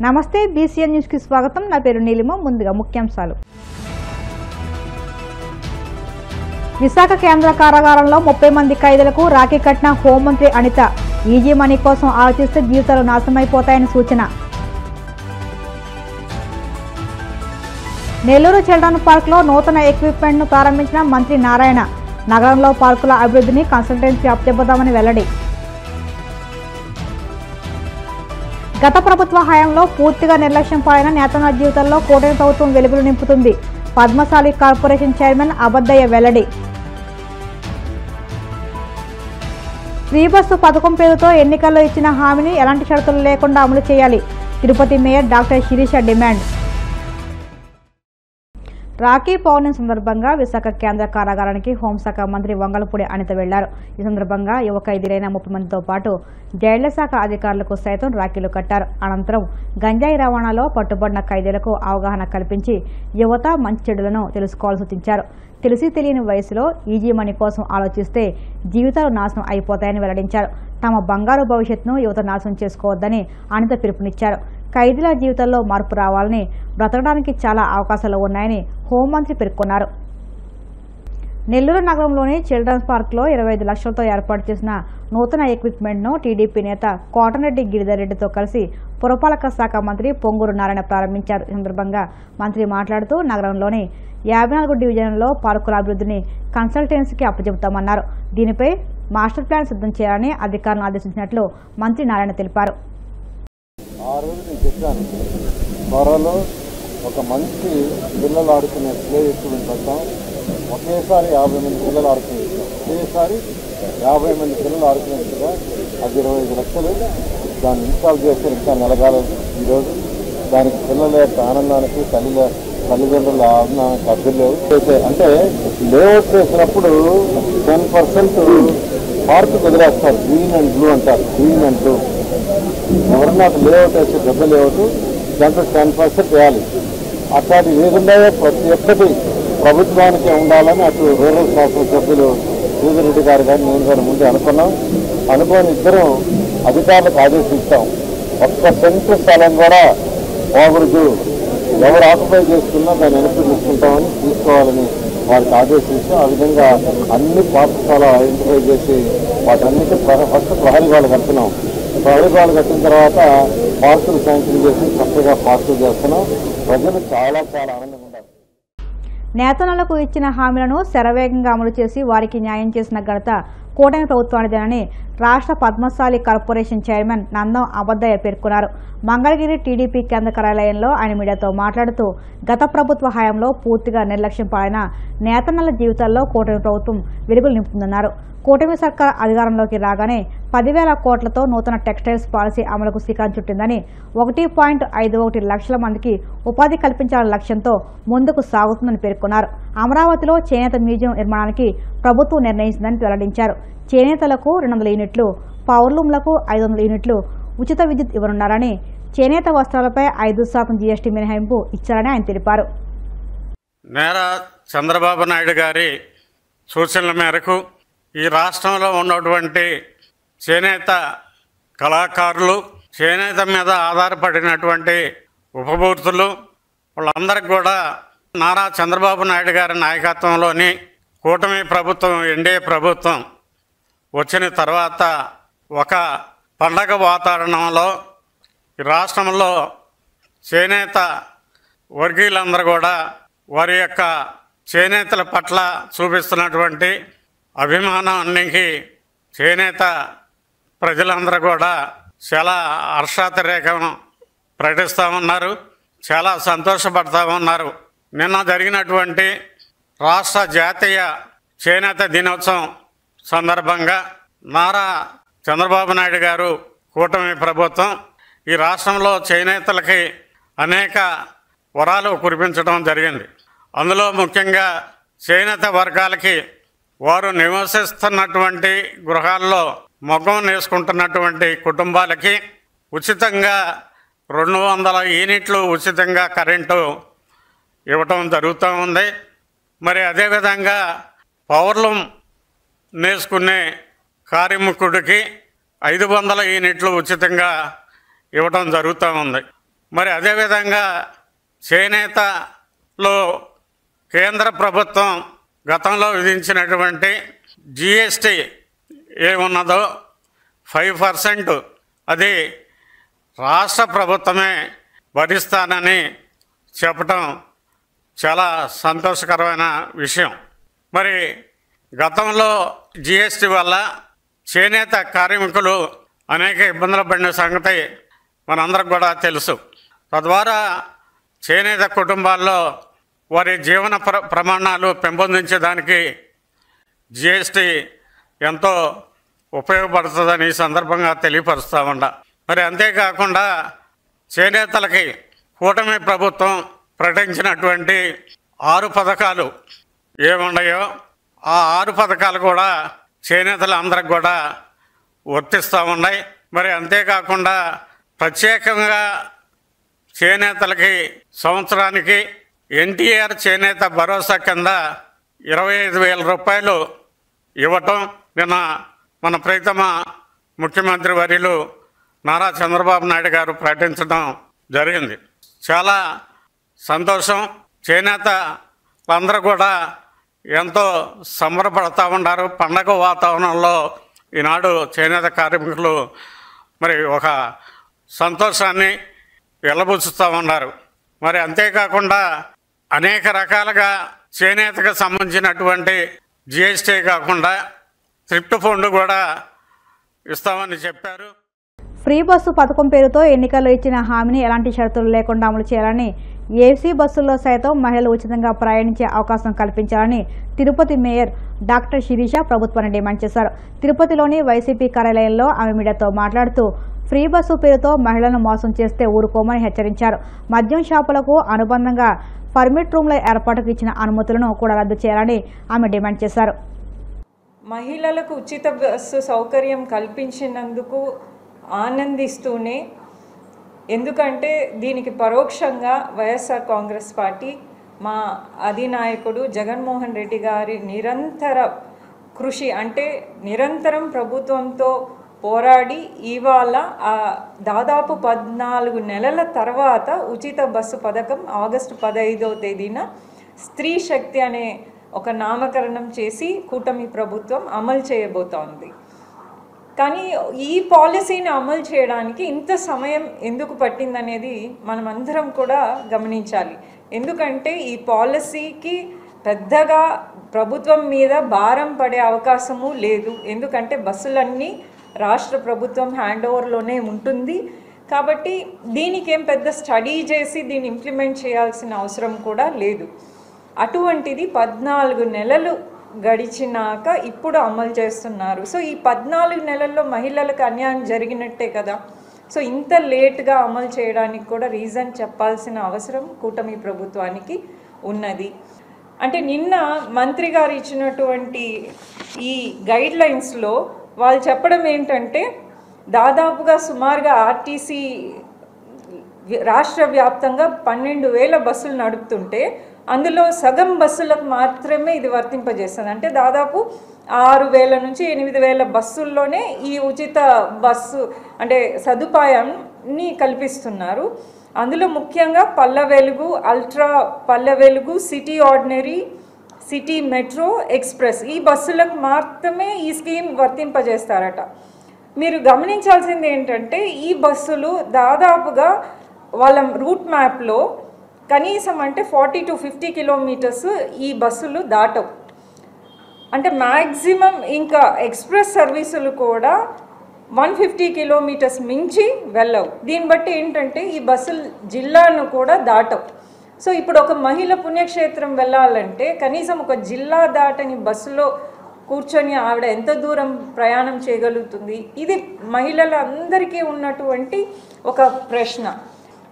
నమస్తే BCN news కి స్వాగతం. నా పేరు నీలిమ. ముందుగా ముఖ్యాంశాలు. విశాఖ కేంద్ర కారాగారంలో 30 మంది ఖైదీలకు రాఖీ కట్టిన హోంమంత్రి అనిత. ఈజీ మనీ కోసం ఆలోచిస్తే జీవితాలు నాశనమైపోతాయని సూచన. నెల్లూరు చిల్డ్రన్ పార్క్లో నూతన ఎక్విప్మెంట్ను ప్రారంభించిన మంత్రి నారాయణ. నగరంలో పార్కుల అభివృద్ధిని కన్సల్టెన్సీ అప్పచెబుదామని వెల్లడి. గత ప్రభుత్వ హయాంలో పూర్తిగా నిర్లక్ష్యం పాలైన నేతన్న జీవితాల్లో కూటమి ప్రభుత్వం వెలుగులు నింపుతుంది. పద్మశాలి కార్పొరేషన్ చైర్మన్ అబద్దయ్య వెల్లడి. ఫ్రీ బస్సు పథకం పేరుతో ఎన్నికల్లో ఇచ్చిన హామీని ఎలాంటి షరతులు లేకుండా అమలు చేయాలి. Tirupati mayor doctor Sirisha demand. Rakhi Purnima సందర్భంగా విశాఖ కేంద్ర కారాగారానికి హోంశాఖ మంత్రి వంగలపూడి అనిత వెళ్లారు. ఈ సందర్భంగా యువ ఖైదీలైన 30 మందితో పాటు జైళ్ల శాఖ అధికారులకు సైతం రాఖీలు కట్టారు. అనంతరం గంజాయి రవాణాలో పట్టుబడిన ఖైదీలకు అవగాహన కల్పించి యువత మంచి చెడులను తెలుసుకోవాలని సూచించారు. తెలిసి తెలియని వయసులో ఈజీ మనీ కోసం ఆలోచిస్తే జీవితాలు నాశనం అయిపోతాయని వెల్లడించారు. తమ బంగారు భవిష్యత్తును యువత నాశనం చేసుకోవద్దని అనిత పిలుపునిచ్చారు. ఖైదీల జీవితాల్లో మార్పు రావాలని, బ్రతకడానికి చాలా అవకాశాలు ఉన్నాయని హోంమంత్రి పేర్కొన్నారు. నెల్లూరు నగరంలోని చిల్డ్రన్స్ పార్క్లో 25 లక్షలతో ఏర్పాటు చేసిన నూతన ఎక్విప్మెంట్ను టీడీపీ నేత కోటరెడ్డి గిరిధర్ రెడ్డితో కలిసి పురపాలక శాఖ మంత్రి పొంగూరు నారాయణ ప్రారంభించారు. ఈ సందర్భంగా మంత్రి మాట్లాడుతూ నగరంలోని 54 డివిజన్లలో పార్కుల అభివృద్ధిని కన్సల్టెన్సీకి అప్పచెబుతామన్నారు. దీనిపై మాస్టర్ ప్లాన్ సిద్ధం చేయాలని అధికారులను ఆదేశించినట్లు మంత్రి నారాయణ తెలిపారు. ఆ రోజు నేను చెప్పాను, త్వరలో ఒక మంచి పిల్లలు ఆడుకునే ప్లే ఎక్విప్మెంట్ వస్తాం. ఒకేసారి 50 మంది పిల్లలు ఆడుకునే ఒకేసారి 50 మంది పిల్లలు ఆడుకునేట్టుగా అది 25 లక్షలు దాన్ని ఇన్స్టాల్ చేస్తే ఇంకా నెలగాలి. ఈరోజు దానికి పిల్లల యొక్క ఆనందానికి తల్లిదండ్రుల ఆనందానికి అర్థం లేవు. అంటే లేఅవుట్ చేసినప్పుడు 10% పార్కు వదిలేస్తారు. గ్రీన్ అండ్ బ్లూ అంటారు. గ్రీన్ అండ్ బ్లూ ఎవరన్నా లేఅవుట్ వేసి పెద్ద లేఅవుట్ దాంట్లో 10% వేయాలి. అట్లాంటి ఏదున్నాయో ప్రతి ఒక్కటి ప్రభుత్వానికి ఉండాలని అటు రూరల్ శాఖ సభ్యులు సూదిరెడ్డి గారు కానీ నేను గారు ముందు అనుకోని ఇద్దరం అధికారులకు ఆదేశిస్తాం. ఒక్క సెంటు స్థలం కూడా పోకూడదు, ఎవరు ఆక్యుపై చేసుకున్నా దాన్ని వెనక్కి తీసుకుంటామని తీసుకోవాలని వారికి ఆదేశించాం. ఆ విధంగా అన్ని పాఠశాల ఐడెంటిఫై చేసి వాటన్నిటి ఫస్ట్ ప్రహరీ వాళ్ళు కడుతున్నాం. ప్రహరీ వాళ్ళు కట్టిన తర్వాత పార్కులు శాంక్షన్ చేసి చక్కగా పార్కులు చేస్తున్నాం. ప్రజలు చాలా చాలా ఆనందంగా ఉంటారు. నేతన్నలకు ఇచ్చిన హామీలను శరవేగంగా అమలు చేసి వారికి న్యాయం చేసిన ఘనత కూటమి ప్రభుత్వానిదేనని రాష్ట్ర పద్మశాలి కార్పొరేషన్ చైర్మన్ నందం అబద్దయ్య పేర్కొన్నారు. మంగళగిరి టీడీపీ కేంద్ర కార్యాలయంలో ఆయన మీడియాతో మాట్లాడుతూ గత ప్రభుత్వ హయాంలో పూర్తిగా నిర్లక్ష్యం పాలైన నేతన్నల జీవితాల్లో కూటమి ప్రభుత్వం వెలుగులు నింపుతుందన్నారు. కూటమి సర్కార్ అధికారంలోకి రాగానే 10,000 కోట్లతో నూతన టెక్స్టైల్స్ పాలసీ అమలుకు శ్రీకారం చుట్టిందని, 1.51 లక్షల మందికి ఉపాధి కల్పించాలన్న లక్ష్యంతో ముందుకు సాగుతుందని పేర్కొన్నారు. అమరావతిలో చేనేత మ్యూజియం నిర్మాణానికి ప్రభుత్వం నిర్ణయించిందని వెల్లడించారు. చేనేతలకు 200 యూనిట్లు, పవర్లూమ్లకు 500 యూనిట్లు ఉచిత విద్యుత్ ఇవ్వనున్నారని, చేనేత వస్త్రాలపై 5% జీఎస్టీ మినహాయింపు ఇచ్చారని ఆయన తెలిపారు. నేరా చంద్రబాబు నాయుడు గారి సూచనల మేరకు ఈ రాష్ట్రంలో ఉన్నటువంటి చేనేత కళాకారులు, చేనేత మీద ఆధారపడినటువంటి ఉపభూతులు వాళ్ళందరికీ కూడా నారా చంద్రబాబు నాయుడు గారి నాయకత్వంలోని కూటమి ప్రభుత్వం, ఎన్డీఏ ప్రభుత్వం వచ్చిన తర్వాత ఒక పండగ వాతావరణంలో ఈ రాష్ట్రంలో చేనేత వర్గీయులందరూ కూడా వారి యొక్క చేనేతల పట్ల చూపిస్తున్నటువంటి అభిమానానికి చేనేత ప్రజలందరూ కూడా చాలా హర్షాతిరేకం ప్రకటిస్తూ ఉన్నారు, చాలా సంతోషపడతా ఉన్నారు. నిన్న జరిగినటువంటి రాష్ట్ర జాతీయ చేనేత దినోత్సవం సందర్భంగా నారా చంద్రబాబు నాయుడు గారు కూటమి ప్రభుత్వం ఈ రాష్ట్రంలో చేనేతలకి అనేక వరాలు కురిపించడం జరిగింది. అందులో ముఖ్యంగా చేనేత వర్గాలకి వారు నివసిస్తున్నటువంటి గృహాల్లో మగ్గం నేసుకుంటున్నటువంటి కుటుంబాలకి ఉచితంగా 200 యూనిట్లు ఉచితంగా కరెంటు ఇవ్వటం జరుగుతూ ఉంది. మరి అదేవిధంగా పవర్లూమ్ నేసుకునే కార్మికుడికి 500 యూనిట్లు ఉచితంగా ఇవ్వటం జరుగుతూ ఉంది. మరి అదేవిధంగా చేనేతలో కేంద్ర ప్రభుత్వం గతంలో విధించినటువంటి జిఎస్టీ ఏమున్నదో 5% అది రాష్ట్ర ప్రభుత్వమే భరిస్తానని చెప్పటం చాలా సంతోషకరమైన విషయం. మరి గతంలో జిఎస్టీ వల్ల చేనేత కార్మికులు అనేక ఇబ్బందులు పడిన సంగతి మనందరికి కూడా తెలుసు. తద్వారా చేనేత కుటుంబాల్లో వారి జీవన ప్రమాణాలు పెంపొందించేదానికి జిఎస్టీ ఎంతో ఉపయోగపడుతుందని ఈ సందర్భంగా తెలియపరుస్తామంట. మరి అంతేకాకుండా చేనేతలకి కూటమి ప్రభుత్వం ప్రకటించినటువంటి 6 పథకాలు ఏమున్నాయో ఆ 6 పథకాలు కూడా చేనేతలందరికి కూడా వర్తిస్తూ ఉన్నాయి. మరి అంతేకాకుండా ప్రత్యేకంగా చేనేతలకి సంవత్సరానికి ఎన్టీఆర్ చేనేత భరోసా కింద 25,000 రూపాయలు ఇవ్వటం నిన్న మన ప్రీతమ ముఖ్యమంత్రి వర్యులు నారా చంద్రబాబు నాయుడు గారు ప్రకటించడం జరిగింది. చాలా సంతోషం. చేనేతలందరూ కూడా ఎంతో సంబరపడుతూ ఉన్నారు. పండగ వాతావరణంలో ఈనాడు చేనేత కార్మికులు మరి ఒక సంతోషాన్ని వెల్లబుచ్చుతూ ఉన్నారు. మరి అంతేకాకుండా అనేక రకాలుగా చేనేతకు సంబంధించినటువంటి జిఎస్టీ కాకుండా థ్రిఫ్ట్ ఫండ్ కూడా ఇస్తామని చెప్పారు. ఫ్రీ బస్సు పథకం పేరుతో ఎన్నికల్లో ఇచ్చిన హామీని ఎలాంటి షరతులు లేకుండా అమలు చేయాలని, ఏసీ బస్సుల్లో సైతం మహిళలు ఉచితంగా ప్రయాణించే అవకాశం కల్పించాలని తిరుపతి మేయర్ డాక్టర్ శిరీష ప్రభుత్వాన్ని డిమాండ్ చేశారు. తిరుపతిలోని వైసీపీ కార్యాలయంలో ఆమె మీడియాతో మాట్లాడుతూ ఫ్రీ బస్సు పేరుతో మహిళలను మోసం చేస్తే ఊరుకోమని హెచ్చరించారు. మద్యం షాపులకు అనుబంధంగా పర్మిట్ రూమ్ల ఏర్పాటుకు ఇచ్చిన అనుమతులను కూడా రద్దు చేయాలని ఆమె డిమాండ్ చేశారు. మహిళలకు ఉచిత బస్సు సౌకర్యం కల్పించినందుకు ఆనందిస్తూనే, ఎందుకంటే దీనికి పరోక్షంగా వైఎస్ఆర్ కాంగ్రెస్ పార్టీ మా అధినాయకుడు జగన్మోహన్ రెడ్డి గారి నిరంతర కృషి, అంటే నిరంతరం ప్రభుత్వంతో పోరాడి ఇవాళ దాదాపు 14 నెలల తర్వాత ఉచిత బస్సు పథకం ఆగస్టు 15వ తేదీన స్త్రీ శక్తి అనే ఒక నామకరణం చేసి కూటమి ప్రభుత్వం అమలు చేయబోతోంది. కానీ ఈ పాలసీని అమలు చేయడానికి ఇంత సమయం ఎందుకు పట్టిందనేది మనమందరం కూడా గమనించాలి. ఎందుకంటే ఈ పాలసీకి పెద్దగా ప్రభుత్వం మీద భారం పడే అవకాశము లేదు. ఎందుకంటే బస్సులన్నీ రాష్ట్ర ప్రభుత్వం హ్యాండ్ ఓవర్లోనే ఉంటుంది. కాబట్టి దీనికి ఏం పెద్ద స్టడీ చేసి దీన్ని ఇంప్లిమెంట్ చేయాల్సిన అవసరం కూడా లేదు. అటువంటిది 14 నెలలు గడిచినాక ఇప్పుడు అమలు చేస్తున్నారు. సో ఈ 14 నెలల్లో మహిళలకు అన్యాయం జరిగినట్టే కదా. సో ఇంత లేట్గా అమలు చేయడానికి కూడా రీజన్ చెప్పాల్సిన అవసరం కూటమి ప్రభుత్వానికి ఉన్నది. అంటే నిన్న మంత్రి గారు ఇచ్చినటువంటి ఈ గైడ్ లైన్స్లో వాళ్ళు చెప్పడం ఏంటంటే, దాదాపుగా సుమారుగా ఆర్టీసీ రాష్ట్ర వ్యాప్తంగా 12,000 బస్సులు నడుపుతుంటే అందులో సగం బస్సులకు మాత్రమే ఇది వర్తింపజేస్తుంది. అంటే దాదాపు 6,000 నుంచి 8,000 బస్సుల్లోనే ఈ ఉచిత బస్సు అంటే సదుపాయాన్ని కల్పిస్తున్నారు. అందులో ముఖ్యంగా Palle Velugu, ultra Palle Velugu, city ordinary, city metro, express ఈ బస్సులకు మాత్రమే ఈ స్కీమ్ వర్తింపజేస్తారట. మీరు గమనించాల్సింది ఏంటంటే, ఈ బస్సులు దాదాపుగా వాళ్ళ రూట్ మ్యాప్లో కనీసం అంటే 40 to 50 కిలోమీటర్స్ ఈ బస్సులు దాటవు. అంటే మ్యాక్సిమం ఇంకా ఎక్స్ప్రెస్ సర్వీసులు కూడా 150 కిలోమీటర్స్ మించి వెళ్ళవు. దీన్ని బట్టి ఏంటంటే ఈ బస్సులు జిల్లాను కూడా దాటవు. సో ఇప్పుడు ఒక మహిళ పుణ్యక్షేత్రం వెళ్ళాలంటే కనీసం ఒక జిల్లా దాటని బస్సులో కూర్చొని ఆవిడ ఎంత దూరం ప్రయాణం చేయగలుగుతుంది? ఇది మహిళలందరికీ ఉన్నటువంటి ఒక ప్రశ్న.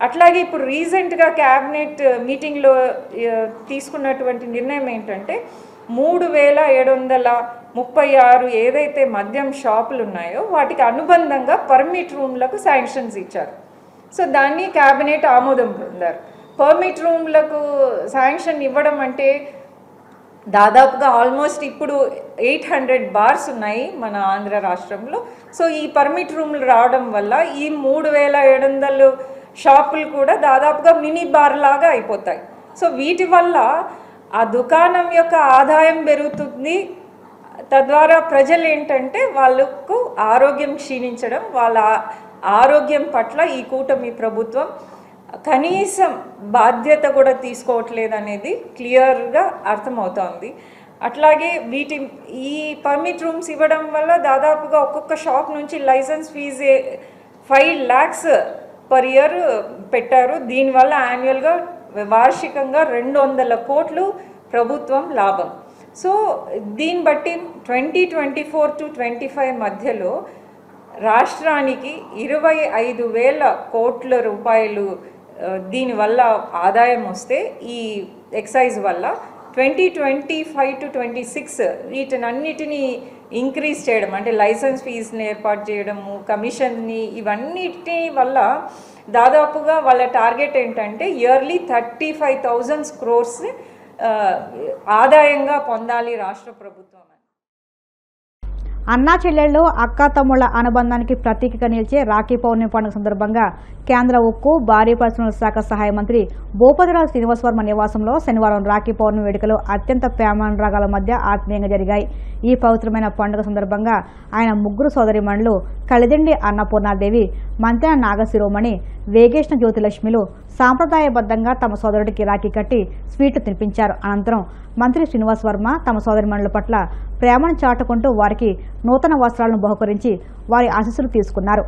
అట్లాగే ఇప్పుడు రీసెంట్గా క్యాబినెట్ మీటింగ్లో తీసుకున్నటువంటి నిర్ణయం ఏంటంటే 3,736 ఏదైతే మద్యం షాపులు ఉన్నాయో వాటికి అనుబంధంగా పర్మిట్ రూమ్లకు శాంక్షన్స్ ఇచ్చారు. సో దాన్ని క్యాబినెట్ ఆమోదం పొందారు. పర్మిట్ రూమ్లకు శాంక్షన్ ఇవ్వడం అంటే దాదాపుగా ఆల్మోస్ట్ ఇప్పుడు 800 బార్స్ ఉన్నాయి మన ఆంధ్ర రాష్ట్రంలో. సో ఈ పర్మిట్ రూమ్లు రావడం వల్ల ఈ 3,700 షాపులు కూడా దాదాపుగా మినీ బార్ లాగా అయిపోతాయి. సో వీటి వల్ల ఆ దుకాణం యొక్క ఆదాయం పెరుగుతుంది. తద్వారా ప్రజలు ఏంటంటే వాళ్ళకు ఆరోగ్యం క్షీణించడం, వాళ్ళ ఆరోగ్యం పట్ల ఈ కూటమి ప్రభుత్వం కనీసం బాధ్యత కూడా తీసుకోవట్లేదు అనేది క్లియర్గా అర్థమవుతోంది. అట్లాగే ఈ పర్మిట్ రూమ్స్ ఇవ్వడం వల్ల దాదాపుగా ఒక్కొక్క షాప్ నుంచి license fees 5 lakhs per year పెట్టారు. దీనివల్ల యాన్యువల్గా వార్షికంగా 200 కోట్లు ప్రభుత్వం లాభం. సో దీన్ని బట్టి 2024 to 25 మధ్యలో రాష్ట్రానికి 25,000 కోట్ల రూపాయలు దీనివల్ల ఆదాయం వస్తే ఈ ఎక్సైజ్ వల్ల 2025 to 26 వీటినన్నిటినీ ఇంక్రీజ్ చేయడం, అంటే లైసెన్స్ ఫీజుని ఏర్పాటు చేయడము, కమిషన్ని, ఇవన్నిటి వల్ల దాదాపుగా వాళ్ళ టార్గెట్ ఏంటంటే ఇయర్లీ 35,000 crores ఆదాయంగా పొందాలి రాష్ట్ర ప్రభుత్వం. అన్నా చెల్లెళ్ళు అక్కా తమ్ముళ్ల అనుబంధానికి ప్రతీకగా నిలిచే రాఖీ పౌర్ణమి పండుగ సందర్భంగా కేంద్ర ఉక్కు భారీ పరిశ్రమల శాఖ సహాయ మంత్రి భూపతిరాజు శ్రీనివాస్ వర్మ నివాసంలో శనివారం రాఖీ పౌర్ణమి వేడుకలు అత్యంత ప్రేమానురాగాల మధ్య ఆత్మీయంగా జరిగాయి. ఈ పవిత్రమైన పండుగ సందర్భంగా ఆయన ముగ్గురు సోదరిమణులు కలిదిండి అన్నపూర్ణాదేవి, మంతెన నాగశిరోమణి, వేగేష్ణ జ్యోతిలక్ష్మిలు సాంప్రదాయబద్ధంగా తమ సోదరుడికి రాఖీ కట్టి స్వీట్లు తినిపించారు. అనంతరం మంత్రి శ్రీనివాస్ వర్మ తమ సోదరిమణుల పట్ల ప్రేమను చాటుకుంటూ వారికి నూతన వస్త్రాలను బహుకరించి వారి ఆశీస్సులు తీసుకున్నారు.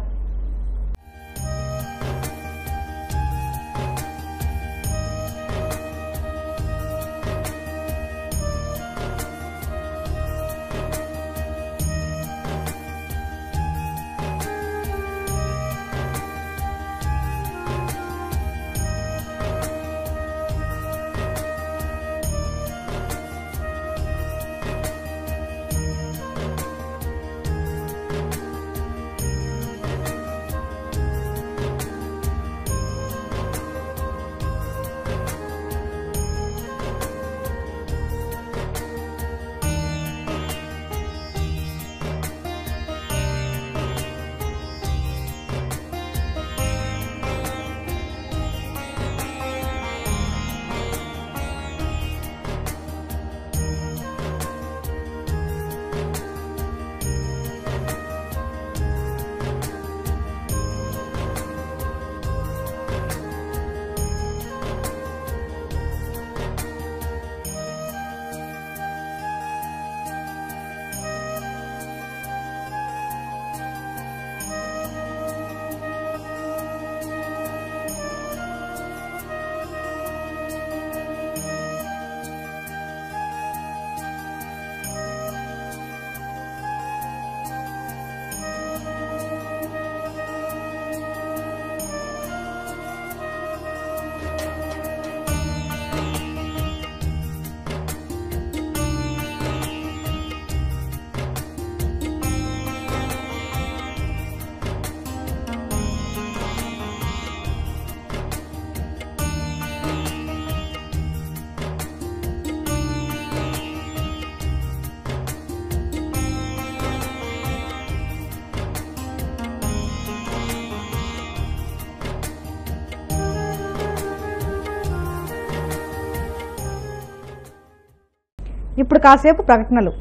ఇప్పుడు కాసేపు ప్రకటనలు.